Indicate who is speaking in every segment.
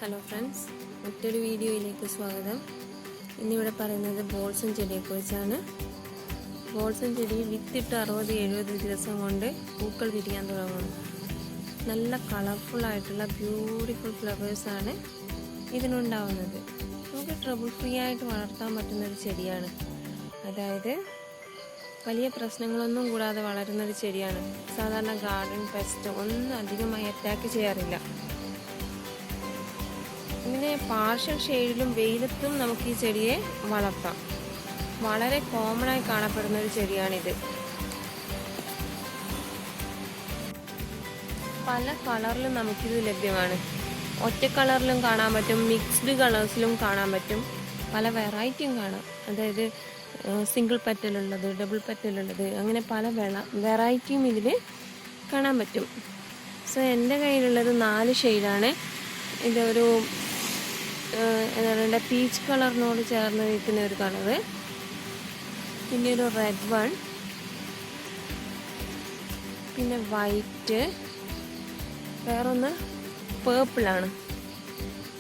Speaker 1: Hello friends, മറ്റൊരു വീഡിയോയിലേക്ക് സ്വാഗതം. ഇന്നിവിടെ പറയുന്നത് ബോൾസം ചെടിയെക്കുറിച്ചാണ്. ബോൾസം ചെടി വിത്തിട്ട് 60-70 ദിവസം കൊണ്ട് പൂക്കൾ വിരിയാൻ തുടങ്ങുന്നു. നല്ല കളർഫുള്ളായിട്ടുള്ള ബ്യൂട്ടിഫുൾ ഫ്ലവേഴ്സാണ് ഇതിനുണ്ടാവുന്നത്. നമുക്ക് ട്രബിൾ ഫ്രീ ആയിട്ട് വളർത്താൻ പറ്റുന്നൊരു ചെടിയാണ്. അതായത് വലിയ പ്രശ്നങ്ങളൊന്നും കൂടാതെ വളരുന്നൊരു ചെടിയാണ്. സാധാരണ ഗാർഡൻ പെസ്റ്റ് ഒന്നും അധികമായി അറ്റാക്ക് ചെയ്യാറില്ല. ഇങ്ങനെ പാർഷ്യൽ ഷെയ്ഡിലും വെയിലത്തും നമുക്ക് ഈ ചെടിയെ വളർത്താം. വളരെ കോമൺ ആയി കാണപ്പെടുന്ന ഒരു ചെടിയാണിത്. പല കളറിലും നമുക്കിത് ലഭ്യമാണ്. ഒറ്റ കളറിലും കാണാൻ പറ്റും, മിക്സ്ഡ് കളേഴ്സിലും കാണാൻ പറ്റും, പല വെറൈറ്റിയും കാണാം. അതായത് സിംഗിൾ പെറ്റലുള്ളത്, ഡബിൾ പെറ്റലുള്ളത്, അങ്ങനെ പല വെറൈറ്റിയും ഇതിൽ കാണാൻ പറ്റും. സോ എൻ്റെ കയ്യിലുള്ളത് 4 ഷെയ്ഡാണ്. ഇതൊരു എന്താ പറയുക, പീച്ച് കളറിനോട് ചേർന്ന് നിൽക്കുന്ന ഒരു കളറ്, പിന്നെ ഒരു റെഡ് വൺ, പിന്നെ വൈറ്റ്, വേറൊന്ന് പേർപ്പിളാണ്,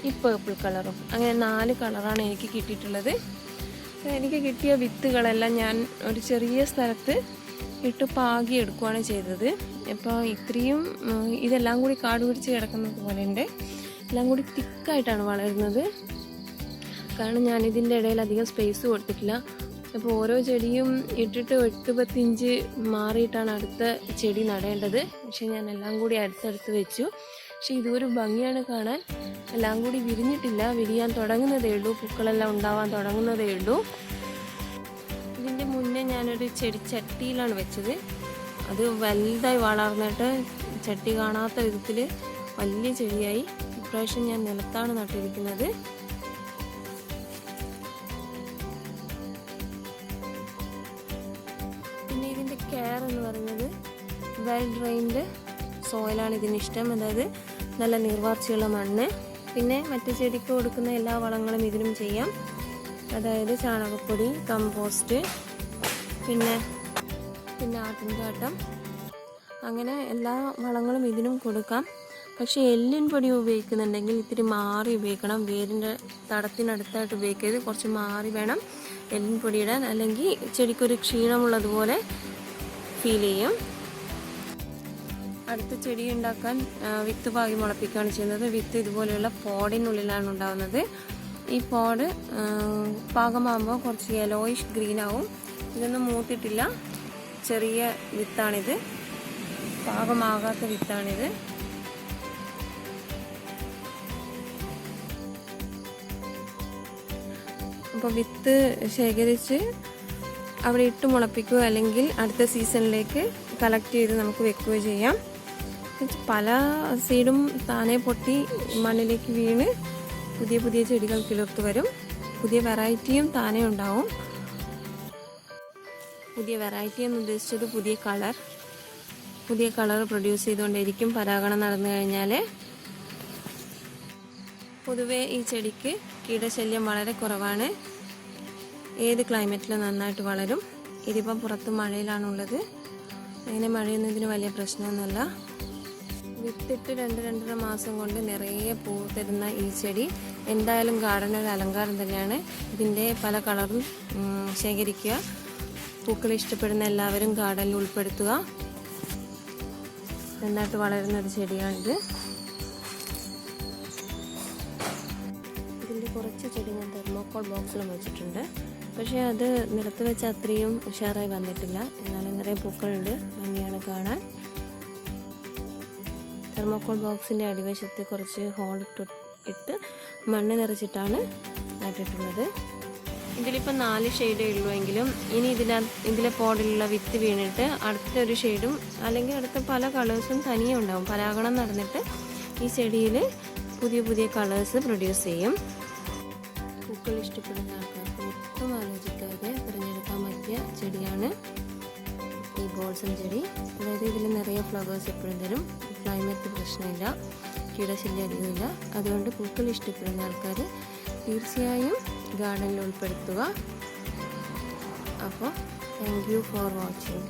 Speaker 1: ഈ പേർപ്പിൾ കളറും. അങ്ങനെ 4 കളറാണ് എനിക്ക് കിട്ടിയിട്ടുള്ളത്. എനിക്ക് കിട്ടിയ വിത്തുകളെല്ലാം ഞാൻ ഒരു ചെറിയ സ്ഥലത്ത് ഇട്ട് പാകി എടുക്കുകയാണ് ചെയ്തത്. അപ്പോൾ ഇത്രയും ഇതെല്ലാം കൂടി കാട് പിടിച്ച് കിടക്കുന്നത് പോലെ ഉണ്ട്. എല്ലാം കൂടി തിക്കായിട്ടാണ് വളരുന്നത്. കാരണം ഞാൻ ഇതിൻ്റെ ഇടയിൽ അധികം സ്പേസ് കൊടുത്തിട്ടില്ല. അപ്പോൾ ഓരോ ചെടിയും ഇട്ടിട്ട് 8-10 ഇഞ്ച് മാറിയിട്ടാണ് അടുത്ത ചെടി നടേണ്ടത്. പക്ഷെ ഞാൻ എല്ലാം കൂടി അടുത്തടുത്ത് വെച്ചു. പക്ഷെ ഇതൊരു ഭംഗിയാണ് കാണാൻ. എല്ലാം കൂടി വിരിഞ്ഞിട്ടില്ല, വിരിയാൻ തുടങ്ങുന്നതേ ഉള്ളൂ, പൂക്കളെല്ലാം ഉണ്ടാവാൻ തുടങ്ങുന്നതേ ഉള്ളൂ. ഇതിൻ്റെ മുന്നേ ഞാനൊരു ചെടി ചട്ടിയിലാണ് വെച്ചത്. അത് വലുതായി വളർന്നിട്ട് ചട്ടി കാണാത്ത വിധത്തിൽ വലിയ ചെടിയായി. ഇപ്രാവശ്യം ഞാൻ നിലത്താണ് നട്ടിരിക്കുന്നത്. പിന്നെ ഇതിൻ്റെ കെയർ എന്ന് പറയുന്നത് വെൽ ഡ്രെയിൻഡ് സോയിലാണ് ഇതിനിഷ്ടം. അതായത് നല്ല നീർവാർച്ചയുള്ള മണ്ണ്. പിന്നെ മറ്റു ചെടിക്ക് കൊടുക്കുന്ന എല്ലാ വളങ്ങളും ഇതിനും ചെയ്യാം. അതായത് ചാണകപ്പൊടി, കമ്പോസ്റ്റ്, പിന്നെ ആട്ടിൻകാട്ടം, അങ്ങനെ എല്ലാ വളങ്ങളും ഇതിനും കൊടുക്കാം. പക്ഷേ എല്ലിൻ പൊടി ഉപയോഗിക്കുന്നുണ്ടെങ്കിൽ ഇത്തിരി മാറി ഉപയോഗിക്കണം. വേരിൻ്റെ തടത്തിനടുത്തായിട്ട് ഉപയോഗിക്കരുത്, കുറച്ച് മാറി വേണം എല്ലിൻ പൊടി ഇടാൻ. അല്ലെങ്കിൽ ചെടിക്കൊരു ക്ഷീണമുള്ളതുപോലെ ഫീൽ ചെയ്യും. അടുത്ത ചെടി ഉണ്ടാക്കാൻ വിത്ത് പാകി മുളപ്പിക്കുകയാണ് ചെയ്യുന്നത്. വിത്ത് ഇതുപോലെയുള്ള പോഡിനുള്ളിലാണ് ഉണ്ടാകുന്നത്. ഈ പോഡ് പാകമാകുമ്പോൾ കുറച്ച് യെലോയിഷ് ഗ്രീൻ ആവും. ഇതൊന്നും മൂത്തിട്ടില്ല, ചെറിയ വിത്താണിത്, പാകമാകാത്ത വിത്താണിത്. അപ്പോൾ വിത്ത് ശേഖരിച്ച് അവിടെ ഇട്ട് മുളപ്പിക്കുക, അല്ലെങ്കിൽ അടുത്ത സീസണിലേക്ക് കളക്ട് ചെയ്ത് നമുക്ക് വെക്കുകയോ ചെയ്യാം. പല സീഡും താനെ പൊട്ടി മണ്ണിലേക്ക് വീണ് പുതിയ പുതിയ ചെടികൾ കിളിർത്ത് വരും. പുതിയ വെറൈറ്റിയും താനെ ഉണ്ടാവും. പുതിയ വെറൈറ്റി എന്ന് ഉദ്ദേശിച്ചത് പുതിയ കളർ പ്രൊഡ്യൂസ് ചെയ്തുകൊണ്ടിരിക്കും പരാഗണം നടന്നു കഴിഞ്ഞാൽ. പൊതുവേ ഈ ചെടിക്ക് കീടശല്യം വളരെ കുറവാണ്. ഏത് ക്ലൈമറ്റിലും നന്നായിട്ട് വളരും. ഇതിപ്പം പുറത്ത് മഴയിലാണുള്ളത്. അങ്ങനെ മഴയൊന്നും ഇതിന് വലിയ പ്രശ്നമൊന്നുമല്ല. വിത്തിട്ട് 2-2.5 മാസം കൊണ്ട് നിറയെ പൂ തരുന്ന ഈ ചെടി എന്തായാലും ഗാർഡന് ഒരു അലങ്കാരം തന്നെയാണ്. ഇതിൻ്റെ പല കളറും ശേഖരിക്കുക. പൂക്കൾ ഇഷ്ടപ്പെടുന്ന എല്ലാവരും ഗാർഡനിൽ ഉൾപ്പെടുത്തുക. നന്നായിട്ട് വളരുന്നൊരു ചെടിയാണിത്. ഇതിൻ്റെ കുറച്ച് ചെടി ഞാൻ തെർമോക്കോൾ ബോക്സിലും വെച്ചിട്ടുണ്ട്. പക്ഷേ അത് നിലത്ത് വെച്ച അത്രയും ഉഷാറായി വന്നിട്ടില്ല. എന്നാലും നിറയെ പൂക്കളുണ്ട്, ഭംഗിയാണ് കാണാൻ. തെർമോക്കോൾ ബോക്സിൻ്റെ അടിവശത്ത് കുറച്ച് ഹോൾ ഇട്ട് മണ്ണ് നിറച്ചിട്ടാണ് നട്ടിട്ടുള്ളത്. ഇതിലിപ്പോൾ 4 ഷെയ്ഡേ ഉള്ളൂ എങ്കിലും ഇനി ഇതിലെ പോഡിലുള്ള വിത്ത് വീണിട്ട് അടുത്തൊരു ഷെയ്ഡും അല്ലെങ്കിൽ അടുത്ത പല കളേഴ്സും തനിയെ ഉണ്ടാവും. പരാഗണം നടന്നിട്ട് ഈ ചെടിയിൽ പുതിയ പുതിയ കളേഴ്സ് പ്രൊഡ്യൂസ് ചെയ്യും. പൂക്കൾ ഇഷ്ടപ്പെടുന്ന ആൾക്കാർക്ക് ഒട്ടും ആലോചിക്കാതെ തിരഞ്ഞെടുക്കാൻ പറ്റിയ ചെടിയാണ് ഈ ബോൾസം ചെടി. അതായത് ഇതിൽ നിറയെ ഫ്ലവേഴ്സ് എപ്പോഴും തരും. ക്ലൈമറ്റ് പ്രശ്നമില്ല, കീടശല്യം അധികമില്ല. അതുകൊണ്ട് പൂക്കൾ ഇഷ്ടപ്പെടുന്ന ആൾക്കാർ തീർച്ചയായും ഗാർഡനിൽ ഉൾപ്പെടുത്തുക. അപ്പോൾ താങ്ക് യു ഫോർ വാച്ചിങ്.